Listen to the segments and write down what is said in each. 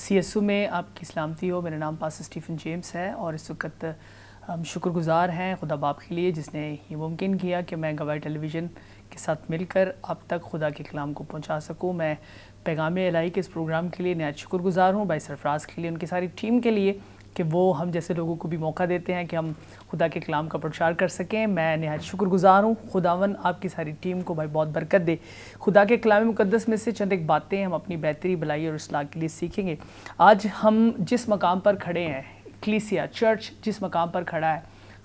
CSO میں آپ کی سلامتی ہو. میرا نام پاسٹر اسٹیفن جیمس ہے اور اس وقت ہم شکر گزار ہیں خدا باپ کے لیے جس نے یہ ممکن کیا کہ میں گواہی ٹیلی ویژن کے ساتھ مل کر آپ تک خدا کے کلام کو پہنچا سکوں. میں پیغام الہی کے اس پروگرام کے لیے نہایت شکر گزار ہوں بھائی سرفراز کے لیے, ان کی ساری ٹیم کے لیے کہ وہ ہم جیسے لوگوں کو بھی موقع دیتے ہیں کہ ہم خدا کے کلام کا پرچار کر سکیں. میں نہایت شکر گزار ہوں. خداون آپ کی ساری ٹیم کو بھائی بہت برکت دے. خدا کے کلام مقدس میں سے چند ایک باتیں ہم اپنی بہتری بھلائی اور اصلاح کے لیے سیکھیں گے. آج ہم جس مقام پر کھڑے ہیں, کلیسیا چرچ جس مقام پر کھڑا ہے,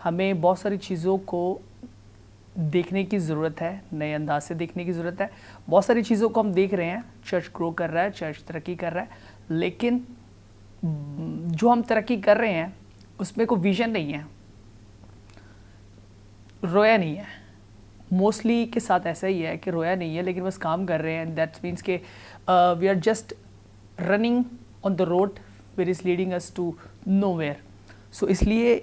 ہمیں بہت ساری چیزوں کو دیکھنے کی ضرورت ہے, نئے انداز سے دیکھنے کی ضرورت ہے. بہت ساری چیزوں کو ہم دیکھ رہے ہیں, چرچ گرو کر رہا ہے, چرچ ترقی کر رہا ہے, لیکن جو ہم ترقی کر رہے ہیں اس میں کوئی ویژن نہیں ہے, رویا نہیں ہے. موسٹلی کے ساتھ ایسا ہی ہے کہ رویا نہیں ہے لیکن بس کام کر رہے ہیں. دیٹ مینس کہ we are just running on the road where is leading us to nowhere. So اس لیے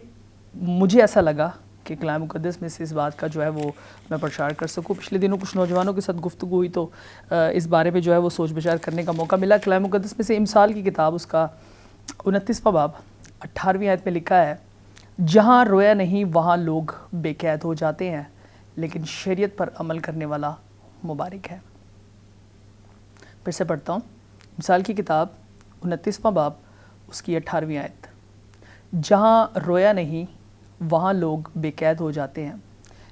مجھے ایسا لگا کہ کلام مقدس میں سے اس بات کا جو ہے وہ میں پرچار کر سکوں. پچھلے دنوں کچھ نوجوانوں کے ساتھ گفتگو ہوئی تو اس بارے میں جو ہے وہ سوچ بچار کرنے کا موقع ملا. کلام مقدس میں سے امثال کی کتاب اس کا 29واں باب 18ویں آیت میں لکھا ہے, جہاں رویا نہیں وہاں لوگ بے قید ہو جاتے ہیں لیکن شریعت پر عمل کرنے والا مبارک ہے. پھر سے پڑھتا ہوں, امثال کی کتاب 29واں باب اس کی 18ویں آیت, جہاں رویا نہیں وہاں لوگ بے قید ہو جاتے ہیں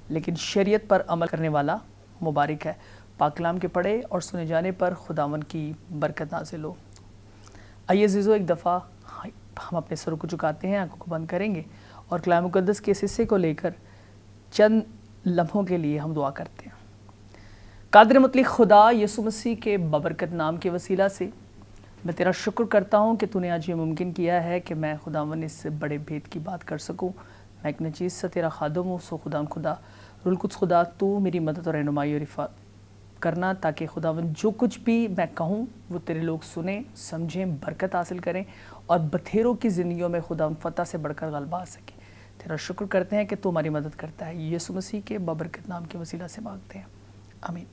لیکن شریعت پر عمل کرنے والا مبارک ہے. پاک کلام کے پڑھے اور سنے جانے پر خداون کی برکت نازل ہو. آئیے عزیزو, ایک دفعہ ہم اپنے سروں کو جھکاتے ہیں, آنکھوں کو بند کریں گے اور کلام مقدس کے اس حصے کو لے کر چند لمحوں کے لیے ہم دعا کرتے ہیں. قادر مطلق خدا, یسوع مسیح کے بابرکت نام کے وسیلہ سے میں تیرا شکر کرتا ہوں کہ تو نے آج یہ ممکن کیا ہے کہ میں خداون اس سے بڑے بھید کی بات کر سکوں. میں ایک نچیز سا تیرا خادم ہوں. سو خدا روح القدس خدا, تو میری مدد اور رہنمائی اور حفاظت کرنا تاکہ خداون جو کچھ بھی میں کہوں وہ تیرے لوگ سنیں, سمجھیں, برکت حاصل کریں اور بتھیروں کی زندگیوں میں خداون فتح سے بڑھ کر غلبہ آ سکے. تیرا شکر کرتے ہیں کہ تو ہماری مدد کرتا ہے. یسوع مسیح کے بابرکت نام کے وسیلہ سے مانگتے ہیں, آمین.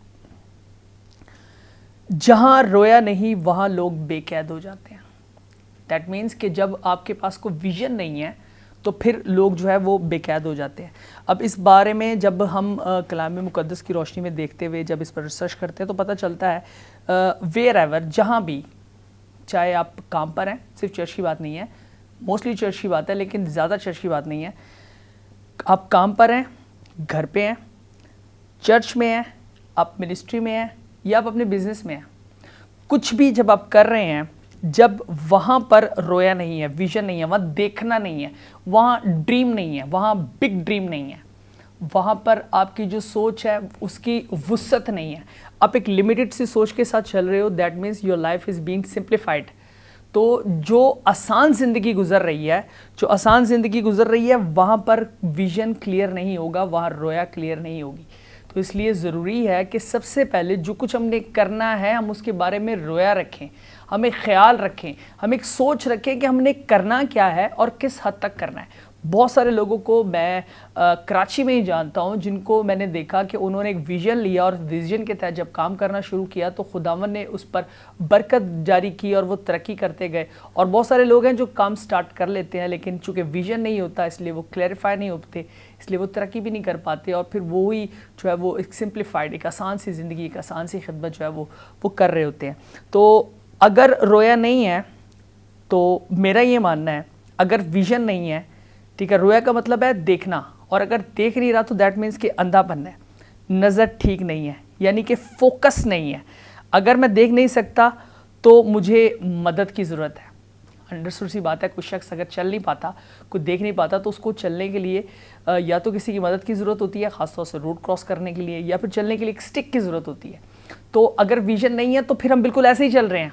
جہاں رویا نہیں وہاں لوگ بے قید ہو جاتے ہیں. دیٹ مینس کہ جب آپ کے پاس کوئی ویژن نہیں ہے تو پھر لوگ جو ہے وہ بے قید ہو جاتے ہیں. اب اس بارے میں جب ہم کلام مقدس کی روشنی میں دیکھتے ہوئے جب اس پر ریسرچ کرتے ہیں تو پتہ چلتا ہے ویئر ایور, جہاں بھی, چاہے آپ کام پر ہیں, صرف چرچ کی بات نہیں ہے, موسٹلی چرچ کی بات ہے لیکن زیادہ چرچ کی بات نہیں ہے, آپ کام پر ہیں, گھر پہ ہیں, چرچ میں ہیں, آپ منسٹری میں ہیں یا آپ اپنے بزنس میں ہیں, کچھ بھی جب آپ کر رہے ہیں, جب وہاں پر رویا نہیں ہے, ویژن نہیں ہے, وہاں دیکھنا نہیں ہے, وہاں ڈریم نہیں ہے, وہاں بگ ڈریم نہیں ہے, وہاں پر آپ کی جو سوچ ہے اس کی وسعت نہیں ہے, آپ ایک لمیٹڈ سی سوچ کے ساتھ چل رہے ہو, that means your life is being simplified. تو جو آسان زندگی گزر رہی ہے, وہاں پر ویژن کلیئر نہیں ہوگا, وہاں رویا کلیئر نہیں ہوگی. تو اس لیے ضروری ہے کہ سب سے پہلے جو کچھ ہم نے کرنا ہے ہم اس کے بارے میں رویا رکھیں, ہم ایک خیال رکھیں, ہم ایک سوچ رکھیں کہ ہم نے کرنا کیا ہے اور کس حد تک کرنا ہے. بہت سارے لوگوں کو میں کراچی میں ہی جانتا ہوں جن کو میں نے دیکھا کہ انہوں نے ایک ویژن لیا اور ویژن کے تحت جب کام کرنا شروع کیا تو خداون نے اس پر برکت جاری کی اور وہ ترقی کرتے گئے. اور بہت سارے لوگ ہیں جو کام سٹارٹ کر لیتے ہیں لیکن چونکہ ویژن نہیں ہوتا اس لیے وہ کلیریفائی نہیں ہوتے, اس لیے وہ ترقی بھی نہیں کر پاتے اور پھر وہی جو ہے وہ ایک سمپلیفائڈ, ایک آسان سی زندگی, ایک آسان سی خدمت جو ہے وہ کر رہے ہوتے ہیں. تو اگر رویا نہیں ہے تو میرا یہ ماننا ہے, اگر ویژن نہیں ہے, ٹھیک ہے, رویا کا مطلب ہے دیکھنا, اور اگر دیکھ نہیں رہا تو دیٹ مینس کہ اندھا پن ہے, نظر ٹھیک نہیں ہے, یعنی کہ فوکس نہیں ہے. اگر میں دیکھ نہیں سکتا تو مجھے مدد کی ضرورت ہے. انڈرسٹوڈ سی بات ہے, کوئی شخص اگر چل نہیں پاتا, کوئی دیکھ نہیں پاتا تو اس کو چلنے کے لیے یا تو کسی کی مدد کی ضرورت ہوتی ہے, خاص طور سے روڈ کراس کرنے کے لیے, یا پھر چلنے کے لیے ایک سٹک کی ضرورت ہوتی ہے. تو اگر ویژن نہیں ہے تو پھر ہم بالکل ایسے ہی چل رہے ہیں,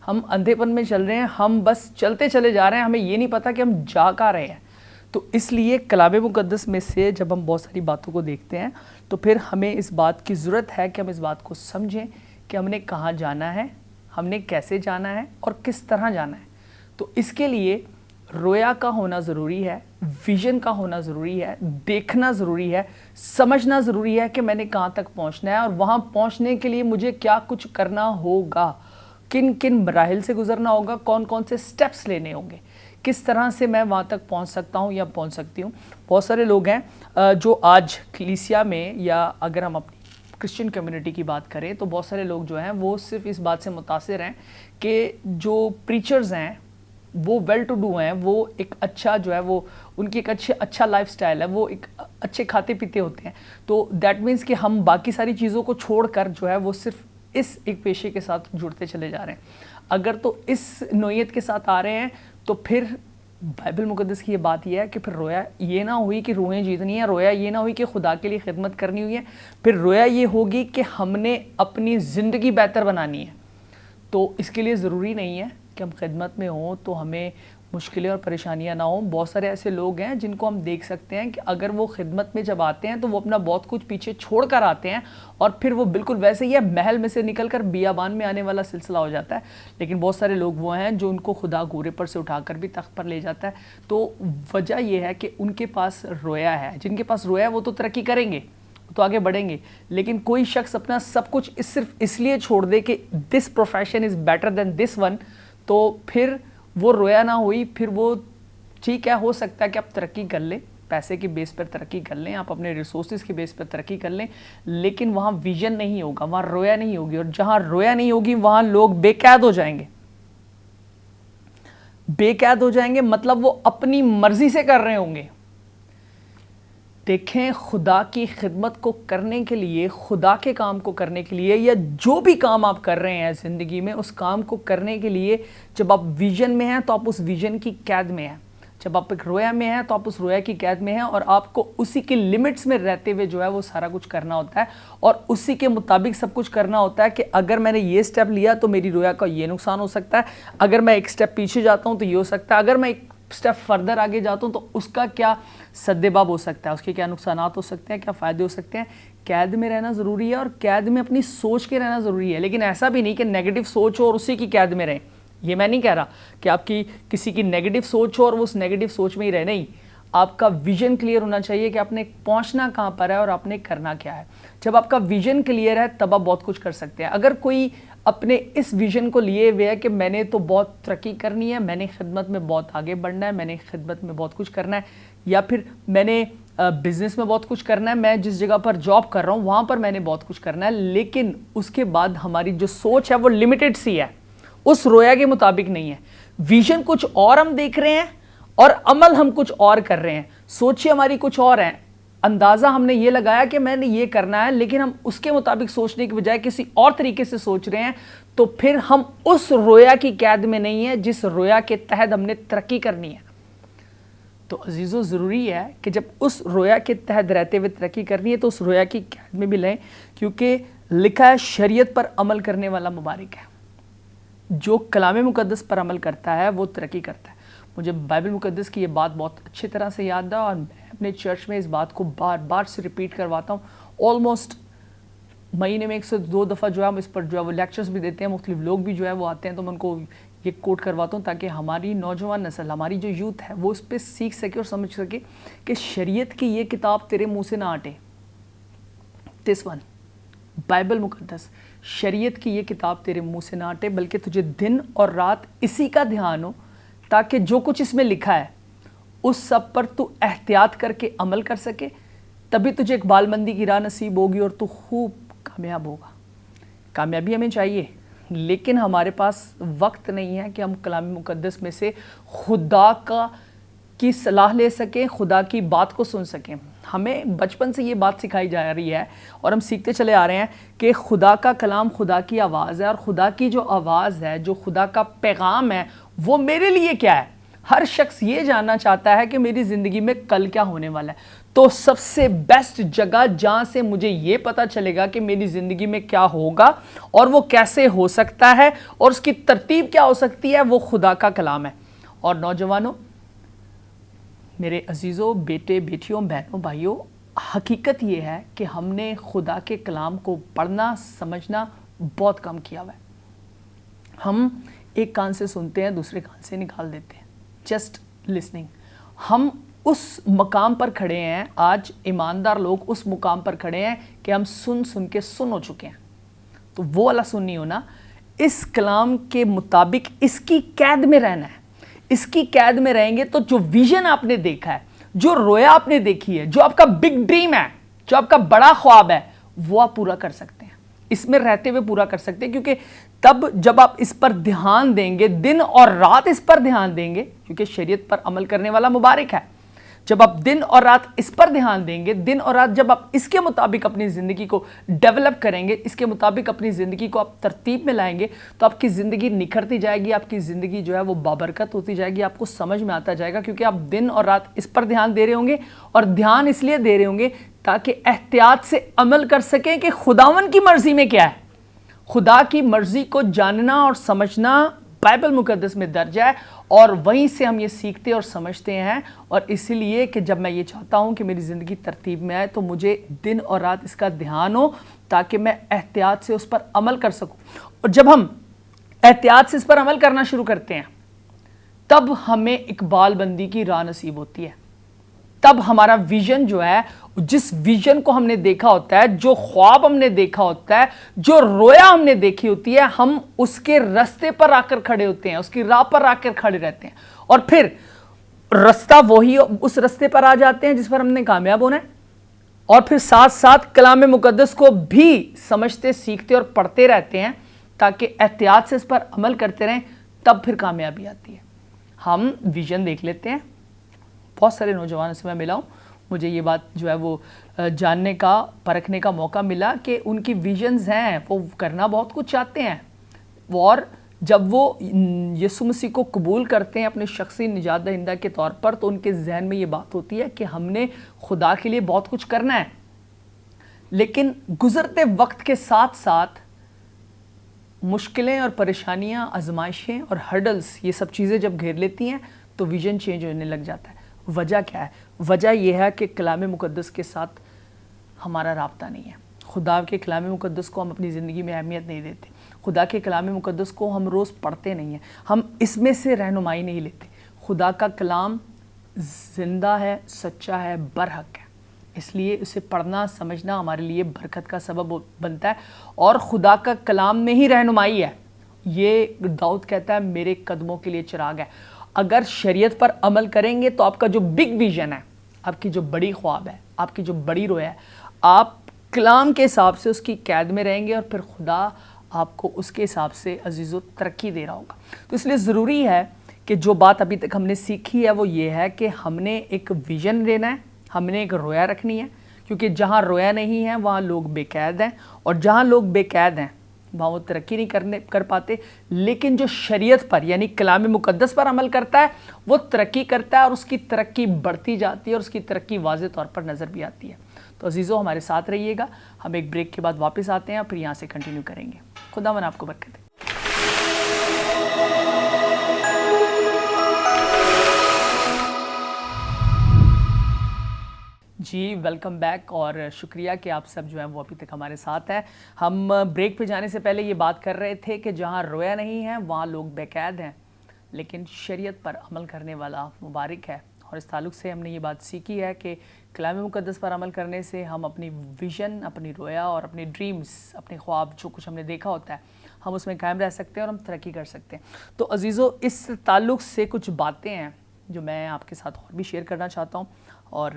ہم اندھے پن میں چل رہے ہیں, ہم بس چلتے چلے جا رہے ہیں, ہمیں یہ نہیں پتا کہ ہم جا کہاں رہے ہیں. تو اس لیے کلام مقدس میں سے جب ہم بہت ساری باتوں کو دیکھتے ہیں تو پھر ہمیں اس بات کی ضرورت ہے کہ ہم اس بات کو سمجھیں کہ ہم نے کہاں جانا ہے, ہم نے کیسے جانا ہے اور کس طرح جانا ہے. تو اس کے لیے رویا کا ہونا ضروری ہے, ویژن کا ہونا ضروری ہے, دیکھنا ضروری ہے, سمجھنا ضروری ہے کہ میں نے کہاں تک پہنچنا ہے اور وہاں پہنچنے کے لیے مجھے کیا کچھ کرنا ہوگا. کن کن مراحل سے گزرنا ہوگا, کون کون سے سٹیپس لینے ہوں گے, کس طرح سے میں وہاں تک پہنچ سکتا ہوں یا پہنچ سکتی ہوں. بہت سارے لوگ ہیں جو آج کلیسیا میں, یا اگر ہم اپنی کرسچن کمیونٹی کی بات کریں تو بہت سارے لوگ جو ہیں وہ صرف اس بات سے متاثر ہیں کہ جو پریچرز ہیں وہ ویل ٹو ڈو ہیں, وہ ایک اچھا جو ہے وہ ان کی ایک اچھا لائف سٹائل ہے, وہ ایک اچھے کھاتے پیتے ہوتے ہیں. تو دیٹ مینس کہ ہم باقی ساری چیزوں کو چھوڑ کر جو ہے وہ صرف اس ایک پیشے کے ساتھ جڑتے چلے جا رہے ہیں. اگر تو اس نوعیت کے ساتھ آ رہے ہیں تو پھر بائبل مقدس کی یہ بات یہ ہے کہ پھر رویا یہ نہ ہوئی کہ روحیں جیتنی ہیں, رویا یہ نہ ہوئی کہ خدا کے لیے خدمت کرنی ہوئی ہے, پھر رویا یہ ہوگی کہ ہم نے اپنی زندگی بہتر بنانی ہے. تو اس کے لیے ضروری نہیں ہے کہ ہم خدمت میں ہوں تو ہمیں مشکلیں اور پریشانیاں نہ ہوں. بہت سارے ایسے لوگ ہیں جن کو ہم دیکھ سکتے ہیں کہ اگر وہ خدمت میں جب آتے ہیں تو وہ اپنا بہت کچھ پیچھے چھوڑ کر آتے ہیں, اور پھر وہ بالکل ویسے ہی ہے, محل میں سے نکل کر بیابان میں آنے والا سلسلہ ہو جاتا ہے. لیکن بہت سارے لوگ وہ ہیں جو ان کو خدا گھوڑے پر سے اٹھا کر بھی تخت پر لے جاتا ہے. تو وجہ یہ ہے کہ ان کے پاس رویا ہے. جن کے پاس رویا ہے وہ تو ترقی کریں گے, تو آگے بڑھیں گے. لیکن کوئی شخص اپنا سب کچھ صرف اس لیے چھوڑ دے کہ this profession is better than this one, تو پھر وہ رویا نہ ہوئی. پھر وہ ٹھیک ہے, ہو سکتا ہے کہ آپ ترقی کر لیں, پیسے کے بیس پر ترقی کر لیں, آپ اپنے ریسورسز کے بیس پر ترقی کر لیں, لیکن وہاں ویژن نہیں ہوگا, وہاں رویا نہیں ہوگی. اور جہاں رویا نہیں ہوگی وہاں لوگ بے قید ہو جائیں گے. بے قید ہو جائیں گے مطلب وہ اپنی مرضی سے کر رہے ہوں گے. دیکھیں, خدا کی خدمت کو کرنے کے لیے, خدا کے کام کو کرنے کے لیے, یا جو بھی کام آپ کر رہے ہیں زندگی میں, اس کام کو کرنے کے لیے جب آپ ویژن میں ہیں تو آپ اس ویژن کی قید میں ہیں. جب آپ ایک رویا میں ہیں تو آپ اس رویا کی قید میں ہیں, اور آپ کو اسی کے لمٹس میں رہتے ہوئے جو ہے وہ سارا کچھ کرنا ہوتا ہے, اور اسی کے مطابق سب کچھ کرنا ہوتا ہے کہ اگر میں نے یہ سٹیپ لیا تو میری رویا کا یہ نقصان ہو سکتا ہے, اگر میں ایک سٹیپ پیچھے جاتا ہوں تو یہ ہو سکتا ہے, اگر میں ایک سٹیپ فردر آگے جاتا ہوں تو اس کا کیا سدباب ہو سکتا ہے, اس کے کیا نقصانات ہو سکتے ہیں, کیا فائدے ہو سکتے ہیں. قید میں رہنا ضروری ہے, اور قید میں اپنی سوچ کے رہنا ضروری ہے. لیکن ایسا بھی نہیں کہ نیگیٹو سوچ ہو اور اسی کی قید میں رہیں. یہ میں نہیں کہہ رہا کہ آپ کی کسی کی نیگیٹو سوچ ہو اور وہ اس نیگیٹو سوچ میں ہی رہے. نہیں, آپ کا ویژن کلیئر ہونا چاہیے کہ آپ نے پہنچنا کہاں پر ہے اور آپ نے کرنا کیا ہے. جب آپ کا ویژن کلیئر ہے تب آپ بہت کچھ کر سکتے ہیں. اگر کوئی اپنے اس ویژن کو لیے ہوئے ہے کہ میں نے تو بہت ترقی کرنی ہے, میں نے خدمت میں بہت آگے بڑھنا ہے, میں نے خدمت میں بہت کچھ کرنا ہے, یا پھر میں نے بزنس میں بہت کچھ کرنا ہے, میں جس جگہ پر جاب کر رہا ہوں وہاں پر میں نے بہت کچھ کرنا ہے, لیکن اس کے بعد ہماری جو سوچ ہے وہ لمیٹڈ سی ہے, اس رویا کے مطابق نہیں ہے. ویژن کچھ اور ہم دیکھ رہے ہیں اور عمل ہم کچھ اور کر رہے ہیں. سوچیں ہماری کچھ اور ہیں, اندازہ ہم نے یہ لگایا کہ میں نے یہ کرنا ہے, لیکن ہم اس کے مطابق سوچنے کی بجائے کسی اور طریقے سے سوچ رہے ہیں, تو پھر ہم اس رویا کی قید میں نہیں ہیں جس رویا کے تحت ہم نے ترقی کرنی ہے. تو عزیزو, ضروری ہے کہ جب اس رویا کے تحت رہتے ہوئے ترقی کرنی ہے تو اس رویا کی قید میں بھی لیں, کیونکہ لکھا ہے شریعت پر عمل کرنے والا مبارک ہے. جو کلام مقدس پر عمل کرتا ہے وہ ترقی کرتا ہے. مجھے بائبل مقدس کی یہ بات بہت اچھی طرح سے یاد ہے, اور میں اپنے چرچ میں اس بات کو بار بار سے ریپیٹ کرواتا ہوں. آلموسٹ مہینے میں 1 سے 2 دفعہ جو ہے ہم اس پر جو ہے وہ لیکچرز بھی دیتے ہیں, مختلف لوگ بھی جو ہے وہ آتے ہیں, تو میں ان کو یہ کوٹ کرواتا ہوں تاکہ ہماری نوجوان نسل, ہماری جو یوتھ ہے وہ اس پہ سیکھ سکے اور سمجھ سکے کہ شریعت کی یہ کتاب تیرے منہ سے نہ ہٹے. دس ون, بائبل مقدس, شریعت کی یہ کتاب تیرے منہ سے نہ ہٹے, بلکہ تجھے دن اور رات اسی کا دھیان ہو, تاکہ جو کچھ اس میں لکھا ہے اس سب پر تو احتیاط کر کے عمل کر سکے. تبھی تجھے ایک بال مندی کی راہ نصیب ہوگی اور تو خوب کامیاب ہوگا. کامیابی ہمیں چاہیے, لیکن ہمارے پاس وقت نہیں ہے کہ ہم کلام مقدس میں سے خدا کی صلاح لے سکیں, خدا کی بات کو سن سکیں. ہمیں بچپن سے یہ بات سکھائی جا رہی ہے اور ہم سیکھتے چلے آ رہے ہیں کہ خدا کا کلام خدا کی آواز ہے, اور خدا کی جو آواز ہے, جو خدا کا پیغام ہے, وہ میرے لیے کیا ہے. ہر شخص یہ جاننا چاہتا ہے کہ میری زندگی میں کل کیا ہونے والا ہے. تو سب سے بیسٹ جگہ جہاں سے مجھے یہ پتا چلے گا کہ میری زندگی میں کیا ہوگا اور وہ کیسے ہو سکتا ہے اور اس کی ترتیب کیا ہو سکتی ہے, وہ خدا کا کلام ہے. اور نوجوانوں, میرے عزیزوں, بیٹے بیٹیوں, بہنوں بھائیوں, حقیقت یہ ہے کہ ہم نے خدا کے کلام کو پڑھنا سمجھنا بہت کم کیا ہوا ہے. ہم ایک کان سے سنتے ہیں, دوسرے کان سے نکال دیتے ہیں. Just listening. ہم اس مقام پر کھڑے ہیں, آج ایماندار لوگ اس مقام پر کھڑے ہیں کہ ہم سن کے سن ہو چکے ہیں. تو وہ والا سن نہیں ہونا, اس کلام کے مطابق اس کی قید میں رہنا ہے. اس کی قید میں رہیں گے تو جو ویژن آپ نے دیکھا ہے, جو رویا آپ نے دیکھی ہے, جو آپ کا بگ ڈریم ہے, جو آپ کا بڑا خواب ہے, وہ آپ پورا کر سکتے ہیں. اس میں رہتے ہوئے پورا کر سکتے ہیں, کیونکہ تب جب آپ اس پر دھیان دیں گے, دن اور رات اس پر دھیان دیں گے, کیونکہ شریعت پر عمل کرنے والا مبارک ہے. جب آپ دن اور رات اس پر دھیان دیں گے, دن اور رات جب آپ اس کے مطابق اپنی زندگی کو ڈیولپ کریں گے, اس کے مطابق اپنی زندگی کو آپ ترتیب میں لائیں گے, تو آپ کی زندگی نکھرتی جائے گی, آپ کی زندگی جو ہے وہ بابرکت ہوتی جائے گی, آپ کو سمجھ میں آتا جائے گا, کیونکہ آپ دن اور رات اس پر دھیان دے رہے ہوں گے. اور دھیان اس لیے دے رہے ہوں گے تاکہ احتیاط سے عمل کر سکیں کہ خداوند کی مرضی میں کیا ہے. خدا کی مرضی کو جاننا اور سمجھنا بائبل مقدس میں درج ہے, اور وہیں سے ہم یہ سیکھتے اور سمجھتے ہیں. اور اسی لیے کہ جب میں یہ چاہتا ہوں کہ میری زندگی ترتیب میں آئے, تو مجھے دن اور رات اس کا دھیان ہو تاکہ میں احتیاط سے اس پر عمل کر سکوں. اور جب ہم احتیاط سے اس پر عمل کرنا شروع کرتے ہیں, تب ہمیں اقبال بندی کی راہ نصیب ہوتی ہے. تب ہمارا ویژن جو ہے, جس ویژن کو ہم نے دیکھا ہوتا ہے, جو خواب ہم نے دیکھا ہوتا ہے, جو رویا ہم نے دیکھی ہوتی ہے, ہم اس کے رستے پر آ کر کھڑے ہوتے ہیں, اس کی راہ پر آ کر کھڑے رہتے ہیں, اور پھر رستہ وہی, اس رستے پر آ جاتے ہیں جس پر ہم نے کامیاب ہونا ہے. اور پھر ساتھ ساتھ کلام مقدس کو بھی سمجھتے, سیکھتے اور پڑھتے رہتے ہیں تاکہ احتیاط سے اس پر عمل کرتے رہیں, تب پھر کامیابی آتی ہے. ہم ویژن دیکھ لیتے ہیں. بہت سارے نوجوانوں سے میں ملا ہوں, مجھے یہ بات جو ہے وہ جاننے کا, پرکھنے کا موقع ملا کہ ان کی ویژنز ہیں, وہ کرنا بہت کچھ چاہتے ہیں, اور جب وہ یسوع مسیح کو قبول کرتے ہیں اپنے شخصی نجات دہندہ کے طور پر, تو ان کے ذہن میں یہ بات ہوتی ہے کہ ہم نے خدا کے لیے بہت کچھ کرنا ہے. لیکن گزرتے وقت کے ساتھ ساتھ مشکلیں اور پریشانیاں, آزمائشیں اور ہرڈلز, یہ سب چیزیں جب گھیر لیتی ہیں تو ویژن چینج ہونے لگ جاتا ہے. وجہ کیا ہے؟ وجہ یہ ہے کہ کلام مقدس کے ساتھ ہمارا رابطہ نہیں ہے. خدا کے کلام مقدس کو ہم اپنی زندگی میں اہمیت نہیں دیتے. خدا کے کلام مقدس کو ہم روز پڑھتے نہیں ہیں, ہم اس میں سے رہنمائی نہیں لیتے. خدا کا کلام زندہ ہے, سچا ہے, برحق ہے, اس لیے اسے پڑھنا, سمجھنا ہمارے لیے برکت کا سبب بنتا ہے. اور خدا کا کلام میں ہی رہنمائی ہے. یہ داؤد کہتا ہے میرے قدموں کے لیے چراغ ہے. اگر شریعت پر عمل کریں گے تو آپ کا جو بگ ویژن ہے, آپ کی جو بڑی خواب ہے, آپ کی جو بڑی رویا ہے, آپ کلام کے حساب سے اس کی قید میں رہیں گے, اور پھر خدا آپ کو اس کے حساب سے عزیز و ترقی دے رہا ہوگا. تو اس لیے ضروری ہے کہ جو بات ابھی تک ہم نے سیکھی ہے وہ یہ ہے کہ ہم نے ایک ویژن لینا ہے, ہم نے ایک رویا رکھنی ہے, کیونکہ جہاں رویا نہیں ہے وہاں لوگ بے قید ہیں, اور جہاں لوگ بے قید ہیں وہاں وہ ترقی نہیں کر پاتے. لیکن جو شریعت پر یعنی کلام مقدس پر عمل کرتا ہے وہ ترقی کرتا ہے, اور اس کی ترقی بڑھتی جاتی ہے, اور اس کی ترقی واضح طور پر نظر بھی آتی ہے. تو عزیزو ہمارے ساتھ رہیے گا, ہم ایک بریک کے بعد واپس آتے ہیں, اور پھر یہاں سے کنٹینیو کریں گے. خداوند آپ کو برکت دے. جی ویلکم بیک, اور شکریہ کہ آپ سب جو ہیں وہ ابھی تک ہمارے ساتھ ہیں. ہم بریک پہ جانے سے پہلے یہ بات کر رہے تھے کہ جہاں رویا نہیں ہے وہاں لوگ بے قید ہیں, لیکن شریعت پر عمل کرنے والا مبارک ہے. اور اس تعلق سے ہم نے یہ بات سیکھی ہے کہ کلام مقدس پر عمل کرنے سے ہم اپنی ویژن, اپنی رویا اور اپنی ڈریمز, اپنے خواب, جو کچھ ہم نے دیکھا ہوتا ہے, ہم اس میں قائم رہ سکتے ہیں اور ہم ترقی کر سکتے ہیں. تو عزیزو اس تعلق سے کچھ باتیں ہیں جو میں آپ کے ساتھ اور بھی شیئر کرنا چاہتا ہوں. اور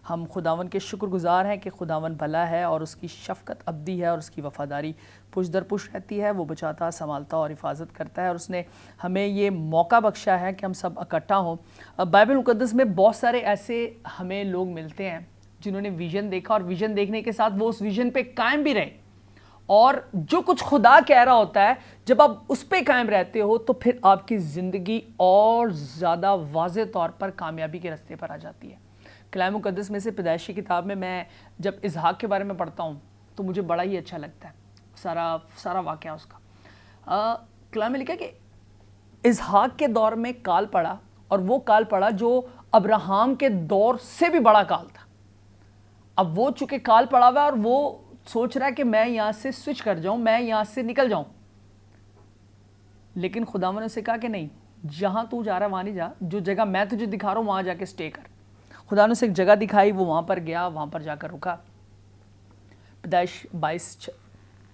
ہم خداوند کے شکر گزار ہیں کہ خداوند بھلا ہے, اور اس کی شفقت ابدی ہے, اور اس کی وفاداری پشت در پشت رہتی ہے. وہ بچاتا, سنبھالتا اور حفاظت کرتا ہے, اور اس نے ہمیں یہ موقع بخشا ہے کہ ہم سب اکٹھا ہوں. بائبل مقدس میں بہت سارے ایسے ہمیں لوگ ملتے ہیں جنہوں نے ویژن دیکھا, اور ویژن دیکھنے کے ساتھ وہ اس ویژن پہ قائم بھی رہے. اور جو کچھ خدا کہہ رہا ہوتا ہے, جب آپ اس پہ قائم رہتے ہو تو پھر آپ کی زندگی اور زیادہ واضح طور پر کامیابی کے راستے پر آ جاتی ہے. کلام مقدس میں سے پیدائش کی کتاب میں جب اسحاق کے بارے میں پڑھتا ہوں تو مجھے بڑا ہی اچھا لگتا ہے سارا واقعہ اس کا. کلام میں لکھا کہ اسحاق کے دور میں کال پڑا, اور وہ کال پڑا جو ابراہام کے دور سے بھی بڑا کال تھا. اب وہ چونکہ کال پڑا ہوا ہے, اور وہ سوچ رہا ہے کہ میں یہاں سے سوئچ کر جاؤں, میں یہاں سے نکل جاؤں. لیکن خداوند نے اسے کہا کہ نہیں, جہاں تو جا رہا ہے وہاں نہیں جا, جو جگہ میں تجھے دکھا رہا ہوں وہاں جا کے سٹے کر. خدا نے اسے ایک جگہ دکھائی, وہ وہاں پر گیا, وہاں پر جا کر رکا. پیدائش 22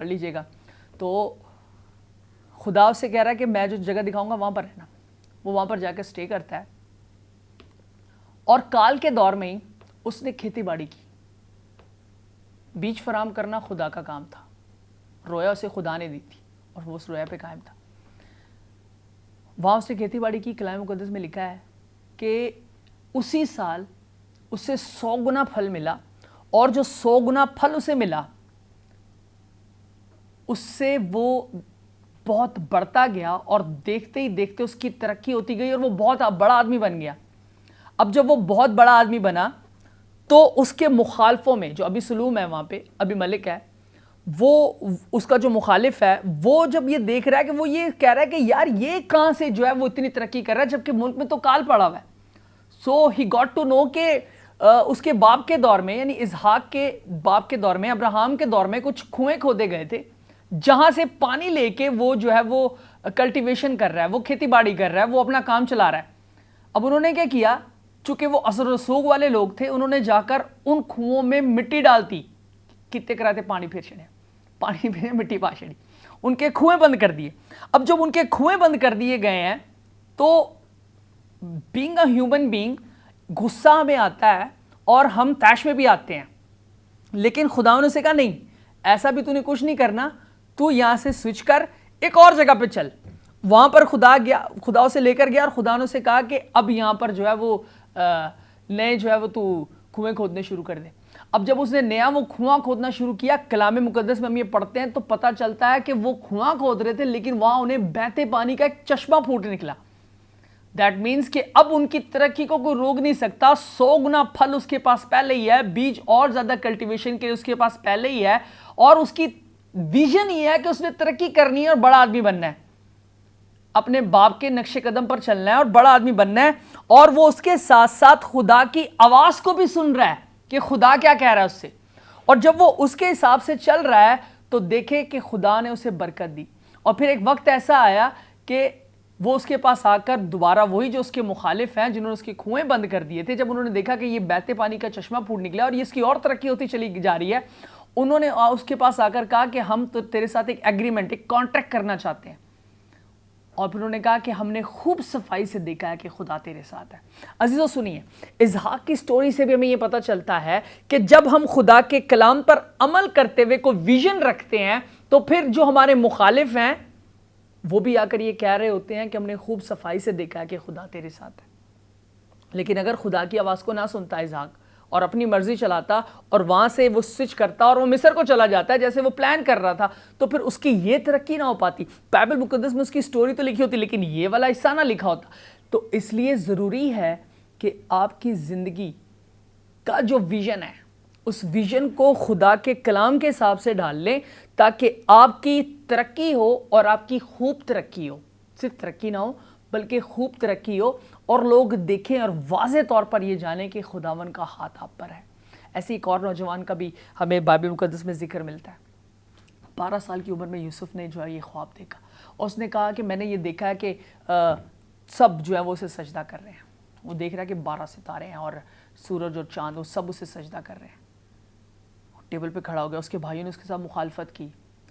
لیجئے گا. تو خدا اس سے کہہ رہا ہے کہ میں جو جگہ دکھاؤں گا وہاں پر رہنا. وہ وہاں پر جا کے سٹے کرتا ہے اور کال کے دور میں ہی اس نے کھیتی باڑی کی. بیج فراہم کرنا خدا کا کام تھا. رویا اسے خدا نے دی تھی اور وہ اس رویا پہ قائم تھا. وہاں اس نے کھیتی باڑی کی. کلام مقدس میں لکھا ہے کہ اسی سال اسے 100 گنا پھل ملا, اور جو 100 گنا پھل اسے ملا اس سے وہ بہت بڑھتا گیا, اور دیکھتے ہی دیکھتے اس کی ترقی ہوتی گئی اور وہ بہت بڑا آدمی بن گیا. اب جب وہ بہت بڑا آدمی بنا تو اس کے مخالفوں میں جو ابی سلوم ہے, وہاں پہ ابی ملک ہے, وہ اس کا جو مخالف ہے, وہ جب یہ دیکھ رہا ہے کہ وہ یہ کہہ رہا ہے کہ یار یہ کہاں سے جو ہے وہ اتنی ترقی کر رہا ہے جبکہ ملک میں تو کال پڑا ہوا ہے. سو ہی گاٹ ٹو نو کہ اس کے باپ کے دور میں, یعنی اسحاق کے باپ کے دور میں, ابراہیم کے دور میں کچھ کنویں کھودے گئے تھے جہاں سے پانی لے کے وہ جو ہے وہ کلٹیویشن کر رہا ہے, وہ کھیتی باڑی کر رہا ہے, وہ اپنا کام چلا رہا ہے. اب انہوں نے کیا کیا, چونکہ وہ اثر رسوخ والے لوگ تھے, انہوں نے جا کر ان کنوؤں میں مٹی ڈالتی. کتنے کراتے پانی پھر چھڑے, پانی پھر مٹی پا چھڑی, ان کے کنویں بند کر دیے. اب جب ان کے کنویں بند کر دیے گئے ہیں تو بینگ اے ہیومن بینگ غصہ ہمیں آتا ہے اور ہم طیش میں بھی آتے ہیں, لیکن خدا نے سے کہا نہیں, ایسا بھی تو نے کچھ نہیں کرنا, تو یہاں سے سوئچ کر ایک اور جگہ پہ چل. وہاں پر خدا اسے لے کر گیا اور خدا نے اسے کہا کہ اب یہاں پر جو ہے وہ نئے جو ہے وہ تو کنویں کھودنے شروع کر دے. اب جب اس نے نیا وہ کنواں کھودنا شروع کیا, کلام مقدس میں ہم یہ پڑھتے ہیں تو پتہ چلتا ہے کہ وہ کنواں کھود رہے تھے لیکن وہاں انہیں بہتے پانی کا ایک چشمہ پھوٹ نکلا. دیٹ مینس کہ اب ان کی ترقی کو کوئی روک نہیں سکتا. 100 گنا پھل اس کے پاس پہلے ہی ہے, بیج اور زیادہ کلٹیویشن کے اس کے پاس پہلے ہی ہے, اور اس کی ویژن یہ ہے کہ اس نے ترقی کرنی ہے اور بڑا آدمی بننا ہے, اپنے باپ کے نقش قدم پر چلنا ہے اور بڑا آدمی بننا ہے. اور وہ اس کے ساتھ ساتھ خدا کی آواز کو بھی سن رہا ہے کہ خدا کیا کہہ رہا ہے اس سے, اور جب وہ اس کے حساب سے چل رہا ہے تو دیکھے کہ خدا نے اسے برکت دی. اور پھر ایک وقت ایسا آیا کہ وہ اس کے پاس آ کر دوبارہ وہی جو اس کے مخالف ہیں جنہوں نے اس کے کنویں بند کر دیے تھے, جب انہوں نے دیکھا کہ یہ بہتے پانی کا چشمہ پھوٹ نکلا اور یہ اس کی اور ترقی ہوتی چلی جا رہی ہے, انہوں نے اس کے پاس آ کر کہا کہ ہم تو تیرے ساتھ ایک ایگریمنٹ, ایک کانٹریکٹ کرنا چاہتے ہیں. اور پھر انہوں نے کہا کہ ہم نے خوب صفائی سے دیکھا ہے کہ خدا تیرے ساتھ ہے. عزیزو سنیے, اسحاق کی سٹوری سے بھی ہمیں یہ پتہ چلتا ہے کہ جب ہم خدا کے کلام پر عمل کرتے ہوئے کوئی ویژن رکھتے ہیں تو پھر جو ہمارے مخالف ہیں وہ بھی آ کر یہ کہہ رہے ہوتے ہیں کہ ہم نے خوب صفائی سے دیکھا ہے کہ خدا تیرے ساتھ ہے. لیکن اگر خدا کی آواز کو نہ سنتا اسحاق اور اپنی مرضی چلاتا اور وہاں سے وہ سوئچ کرتا اور وہ مصر کو چلا جاتا ہے جیسے وہ پلان کر رہا تھا, تو پھر اس کی یہ ترقی نہ ہو پاتی. بائبل مقدس میں اس کی سٹوری تو لکھی ہوتی لیکن یہ والا حصہ نہ لکھا ہوتا. تو اس لیے ضروری ہے کہ آپ کی زندگی کا جو ویژن ہے اس ویژن کو خدا کے کلام کے حساب سے ڈال لیں تاکہ آپ کی ترقی ہو اور آپ کی خوب ترقی ہو. صرف ترقی نہ ہو بلکہ خوب ترقی ہو اور لوگ دیکھیں اور واضح طور پر یہ جانیں کہ خداون کا ہاتھ آپ پر ہے. ایسے ایک اور نوجوان کا بھی ہمیں بائبل مقدس میں ذکر ملتا ہے. 12 سال کی عمر میں یوسف نے جو ہے یہ خواب دیکھا اور اس نے کہا کہ میں نے یہ دیکھا ہے کہ سب جو ہے وہ اسے سجدہ کر رہے ہیں. وہ دیکھ رہا ہے کہ 12 ستارے ہیں اور سورج اور چاند وہ سب اسے سجدہ کر رہے ہیں. ٹیبل پہ کھڑا ہو گیا. اس کے بھائیوں نے اس کے ساتھ مخالفت کی.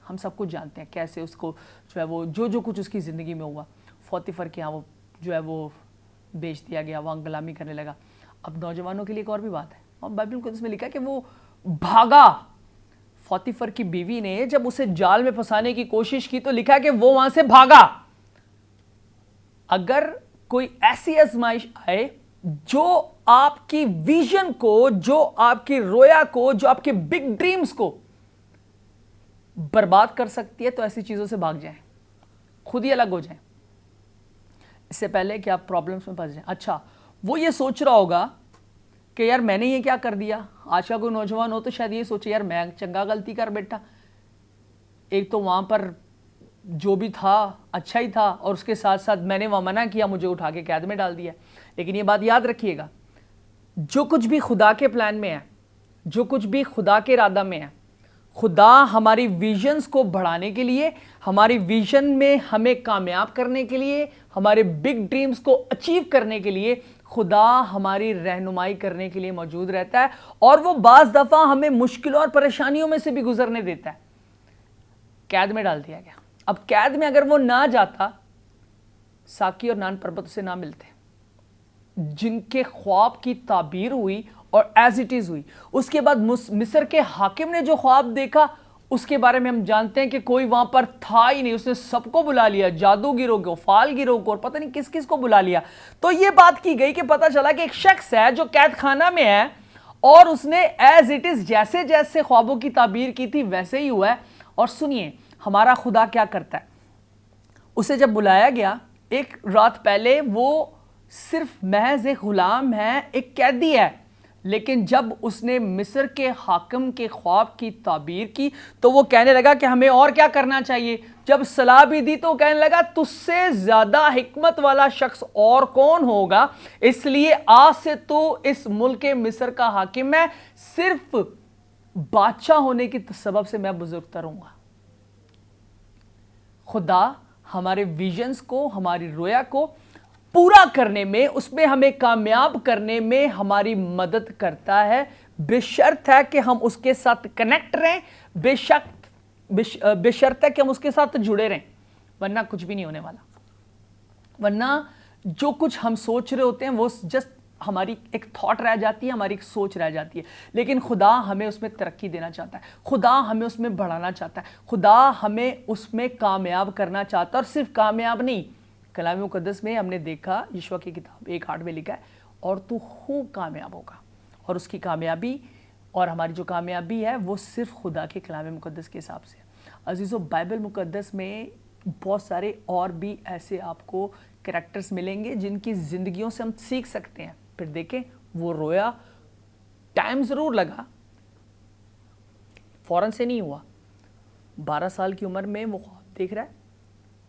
ہم سب کچھ جانتے ہیں کیسے اس کو جو ہے وہ جو کچھ اس کی زندگی میں ہوا. فوتیفر کے یہاں وہ جو ہے وہ بیچ دیا گیا, وہاں غلامی کرنے لگا. اب نوجوانوں کے لیے ایک اور بھی بات ہے, اور بائبل مقدس میں لکھا ہے کہ وہ بھاگا. فوتیفر کی بیوی نے جب اسے جال میں پھنسانے کی کوشش کی تو لکھا ہے کہ وہ وہاں سے بھاگا. اگر کوئی ایسی آزمائش آئے جو آپ کی ویژن کو, جو آپ کی رویا کو, جو آپ کے بگ ڈریمز کو برباد کر سکتی ہے تو ایسی چیزوں سے بھاگ جائیں, خود ہی الگ ہو جائیں اس سے پہلے کہ آپ پرابلمس میں پھنس جائیں. اچھا, وہ یہ سوچ رہا ہوگا کہ یار میں نے یہ کیا کر دیا. آج کا کوئی نوجوان ہو تو شاید یہ سوچے یار میں چنگا غلطی کر بیٹھا. ایک تو وہاں پر جو بھی تھا اچھا ہی تھا اور اس کے ساتھ ساتھ میں نے وہاں منع کیا, مجھے اٹھا کے قید میں ڈال دیا. لیکن یہ بات یاد رکھیے گا, جو کچھ بھی خدا کے پلان میں ہے, جو کچھ بھی خدا کے ارادہ میں ہے, خدا ہماری ویژنز کو بڑھانے کے لیے, ہماری ویژن میں ہمیں کامیاب کرنے کے لیے, ہمارے بگ ڈریمز کو اچیو کرنے کے لیے خدا ہماری رہنمائی کرنے کے لیے موجود رہتا ہے اور وہ بعض دفعہ ہمیں مشکلوں اور پریشانیوں میں سے بھی گزرنے دیتا ہے. قید میں ڈال دیا گیا. اب قید میں اگر وہ نہ جاتا, ساکی اور نان پربت اسے نہ ملتے, جن کے خواب کی تعبیر ہوئی اور ایز اٹ از ہوئی. اس کے بعد مصر کے حاکم نے جو خواب دیکھا اس کے بارے میں ہم جانتے ہیں کہ کوئی وہاں پر تھا ہی نہیں. اس نے سب کو بلا لیا, جادوگروں کو, فال گیروں کو, اور پتہ نہیں کس کس کو بلا لیا. تو یہ بات کی گئی کہ پتہ چلا کہ ایک شخص ہے جو قید خانہ میں ہے اور اس نے ایز اٹ از جیسے جیسے خوابوں کی تعبیر کی تھی ویسے ہی ہوا ہے. اور سنیے ہمارا خدا کیا کرتا ہے. اسے جب بلایا گیا ایک رات پہلے, وہ صرف محض ایک غلام ہے, ایک قیدی ہے, لیکن جب اس نے مصر کے حاکم کے خواب کی تعبیر کی تو وہ کہنے لگا کہ ہمیں اور کیا کرنا چاہیے. جب صلاح بھی دی تو وہ کہنے لگا تجھ سے زیادہ حکمت والا شخص اور کون ہوگا, اس لیے آج سے تو اس ملک مصر کا حاکم ہے, صرف بادشاہ ہونے کی سبب سے میں بزرگ تر ہوں گا. خدا ہمارے ویژنز کو, ہماری رویا کو پورا کرنے میں, اس میں ہمیں کامیاب کرنے میں ہماری مدد کرتا ہے, بے شرط ہے کہ ہم اس کے ساتھ کنیکٹ رہیں, بے شرط ہے کہ ہم اس کے ساتھ جڑے رہیں, ورنہ کچھ بھی نہیں ہونے والا. ورنہ جو کچھ ہم سوچ رہے ہوتے ہیں وہ جسٹ ہماری ایک تھاٹ رہ جاتی ہے, ہماری ایک سوچ رہ جاتی ہے, لیکن خدا ہمیں اس میں ترقی دینا چاہتا ہے, خدا ہمیں اس میں بڑھانا چاہتا ہے, خدا ہمیں اس میں کامیاب کرنا چاہتا ہے. اور صرف کامیاب نہیں, کلام مقدس میں ہم نے دیکھا, یشوع کی کتاب 1:8 میں لکھا ہے اور تو خوب کامیاب ہوگا. اور اس کی کامیابی اور ہماری جو کامیابی ہے وہ صرف خدا کے کلام مقدس کے حساب سے ہے. عزیزو, بائبل مقدس میں بہت سارے اور بھی ایسے آپ کو کریکٹرز ملیں گے جن کی زندگیوں سے ہم سیکھ سکتے ہیں. پھر دیکھیں وہ رویا, ٹائم ضرور لگا, فوراً سے نہیں ہوا. 12 سال کی عمر میں وہ خواب دیکھ رہا ہے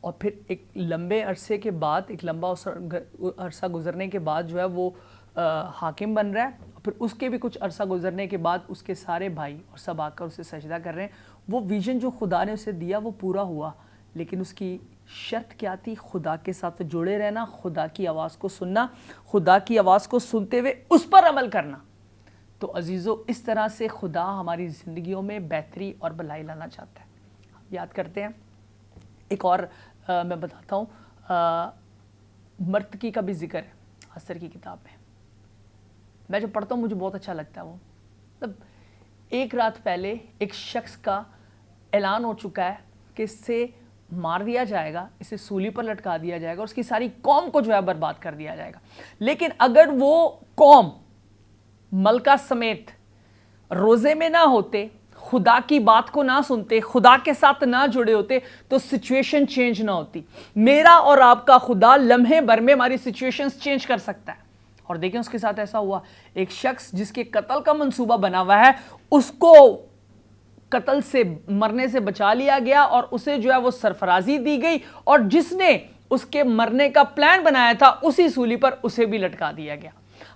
اور پھر ایک لمبے عرصے کے بعد, ایک لمبا عرصہ گزرنے کے بعد جو ہے وہ حاکم بن رہا ہے. پھر اس کے بھی کچھ عرصہ گزرنے کے بعد اس کے سارے بھائی اور سب آ کر اسے سجدہ کر رہے ہیں. وہ ویژن جو خدا نے اسے دیا وہ پورا ہوا, لیکن اس کی شرط کیا تھی؟ خدا کے ساتھ جڑے رہنا, خدا کی آواز کو سننا, خدا کی آواز کو سنتے ہوئے اس پر عمل کرنا. تو عزیزو, اس طرح سے خدا ہماری زندگیوں میں بہتری اور بھلائی لانا چاہتا ہے. یاد کرتے ہیں ایک اور میں بتاتا ہوں, مرتقی کا بھی ذکر ہے استر کی کتاب میں. میں جب پڑھتا ہوں مجھے بہت اچھا لگتا ہے. وہ مطلب ایک رات پہلے ایک شخص کا اعلان ہو چکا ہے کہ اس سے مار دیا جائے گا, اسے سولی پر لٹکا دیا جائے گا اور اس کی ساری قوم کو جو ہے برباد کر دیا جائے گا. لیکن اگر وہ قوم ملکہ سمیت روزے میں نہ ہوتے, خدا کی بات کو نہ سنتے, خدا کے ساتھ نہ جڑے ہوتے, تو سچویشن چینج نہ ہوتی. میرا اور آپ کا خدا لمحے بھر میں ہماری سچویشنز چینج کر سکتا ہے. اور دیکھیں اس کے ساتھ ایسا ہوا, ایک شخص جس کے قتل کا منصوبہ بنا ہوا ہے, اس کو قتل سے, مرنے سے بچا لیا گیا اور اسے جو ہے وہ سرفرازی دی گئی, اور جس نے اس کے مرنے کا پلان بنایا تھا اسی سولی پر اسے بھی لٹکا دیا گیا.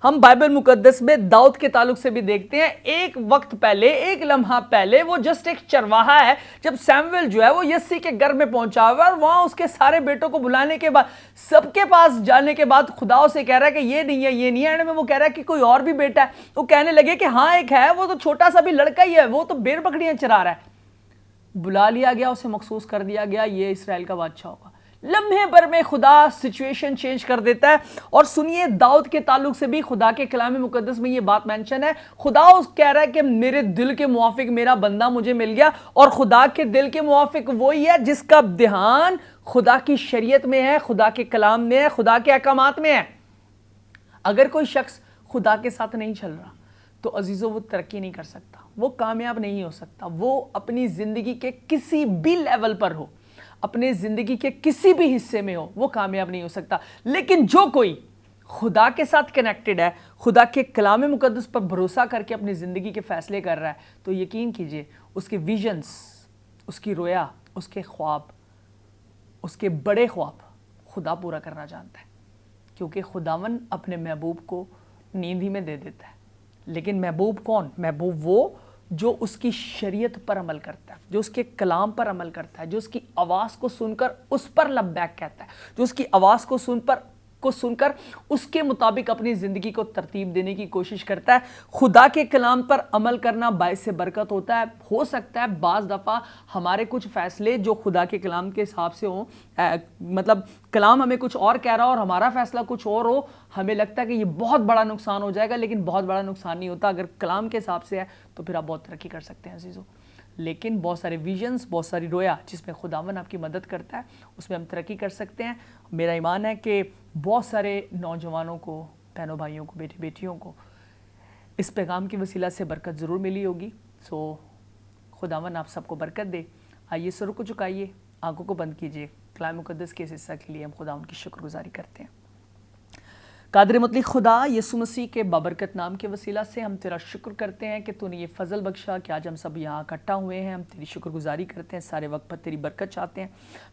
ہم بائبل مقدس میں داؤد کے تعلق سے بھی دیکھتے ہیں, ایک وقت پہلے, ایک لمحہ پہلے وہ جسٹ ایک چرواہا ہے, جب سیمویل جو ہے وہ یسی کے گھر میں پہنچا ہوا ہے اور وہاں اس کے سارے بیٹوں کو بلانے کے بعد, سب کے پاس جانے کے بعد خدا اسے کہہ رہا ہے کہ یہ نہیں ہے, یہ نہیں ہے. اینڈ میں وہ کہہ رہا ہے کہ کوئی اور بھی بیٹا ہے. وہ کہنے لگے کہ ہاں ایک ہے, وہ تو چھوٹا سا بھی لڑکا ہی ہے, وہ تو بھیڑ بکریاں چرا رہا ہے. بلا لیا گیا, اسے مخصوص کر دیا گیا, یہ اسرائیل کا بادشاہ ہوگا. لمحے بھر میں خدا سچویشن چینج کر دیتا ہے. اور سنیے داؤد کے تعلق سے بھی خدا کے کلام مقدس میں یہ بات مینشن ہے. خدا اس کہہ رہا ہے کہ میرے دل کے موافق میرا بندہ مجھے مل گیا, اور خدا کے دل کے موافق وہی ہے جس کا دھیان خدا کی شریعت میں ہے, خدا کے کلام میں ہے, خدا کے احکامات میں ہے. اگر کوئی شخص خدا کے ساتھ نہیں چل رہا تو عزیزو وہ ترقی نہیں کر سکتا, وہ کامیاب نہیں ہو سکتا. وہ اپنی زندگی کے کسی بھی لیول پر ہو, اپنے زندگی کے کسی بھی حصے میں ہو, وہ کامیاب نہیں ہو سکتا. لیکن جو کوئی خدا کے ساتھ کنیکٹڈ ہے, خدا کے کلام مقدس پر بھروسہ کر کے اپنی زندگی کے فیصلے کر رہا ہے, تو یقین کیجئے اس کے ویژنز, اس کی رویا, اس کے خواب, اس کے بڑے خواب خدا پورا کرنا جانتا ہے. کیونکہ خداون اپنے محبوب کو نیند ہی میں دے دیتا ہے. لیکن محبوب کون؟ محبوب وہ جو اس کی شریعت پر عمل کرتا ہے, جو اس کے کلام پر عمل کرتا ہے, جو اس کی آواز کو سن کر اس پر لبیک کہتا ہے, جو اس کی آواز کو سن پر کو سن کر اس کے مطابق اپنی زندگی کو ترتیب دینے کی کوشش کرتا ہے. خدا کے کلام پر عمل کرنا باعث برکت ہوتا ہے. ہو سکتا ہے بعض دفعہ ہمارے کچھ فیصلے جو خدا کے کلام کے حساب سے ہوں, مطلب کلام ہمیں کچھ اور کہہ رہا ہو اور ہمارا فیصلہ کچھ اور ہو, ہمیں لگتا ہے کہ یہ بہت بڑا نقصان ہو جائے گا, لیکن بہت بڑا نقصان نہیں ہوتا. اگر کلام کے حساب سے ہے تو پھر آپ بہت ترقی کر سکتے ہیں عزیزوں. لیکن بہت سارے ویژنز, بہت ساری رویا جس میں خداوند آپ کی مدد کرتا ہے, اس میں ہم ترقی کر سکتے ہیں. میرا ایمان ہے کہ بہت سارے نوجوانوں کو, بہنوں بھائیوں کو, بیٹی بیٹیوں کو اس پیغام کی وسیلہ سے برکت ضرور ملی ہوگی. سو خداوند آپ سب کو برکت دے. آئیے سر کو جھکائیے, آنکھوں کو بند کیجیے. کلام مقدس کے اس حصہ کے لیے ہم خداوند کی شکر گزاری کرتے ہیں. قادر مطلق خدا, یسوع مسیح کے بابرکت نام کے وسیلہ سے ہم تیرا شکر کرتے ہیں کہ تو نے یہ فضل بخشا کہ آج ہم سب یہاں اکٹھا ہوئے ہیں. ہم تیری شکر گزاری کرتے ہیں, سارے وقت پر تیری برکت چاہتے ہیں.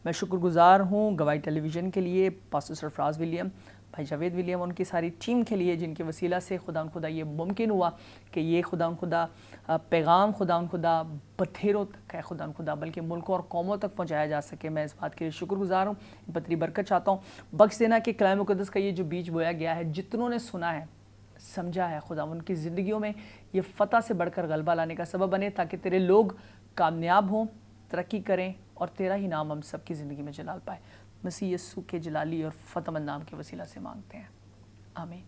میں شکر گزار ہوں گواہی ٹیلی ویژن کے لیے, پاسٹر سرفراز ولیم, بھائی جاوید ولیم, ان کی ساری ٹیم کے لیے جن کے وسیلہ سے خدا یہ ممکن ہوا کہ یہ خدا پیغام خدا بتھیروں تک ہے خدا بلکہ ملکوں اور قوموں تک پہنچایا جا سکے. میں اس بات کے لیے شکر گزار ہوں. بتری برکت چاہتا ہوں. بخش دینا کہ کلام مقدس کا یہ جو بیج بویا گیا ہے, جتنوں نے سنا ہے, سمجھا ہے, خدا ان کی زندگیوں میں یہ فتح سے بڑھ کر غلبہ لانے کا سبب بنے, تاکہ تیرے لوگ کامیاب ہوں, ترقی کریں, اور تیرا ہی نام ہم سب کی زندگی میں جلال پائے. مسیح یسوع کے جلالی اور فتح مند نام کے وسیلہ سے مانگتے ہیں, آمین.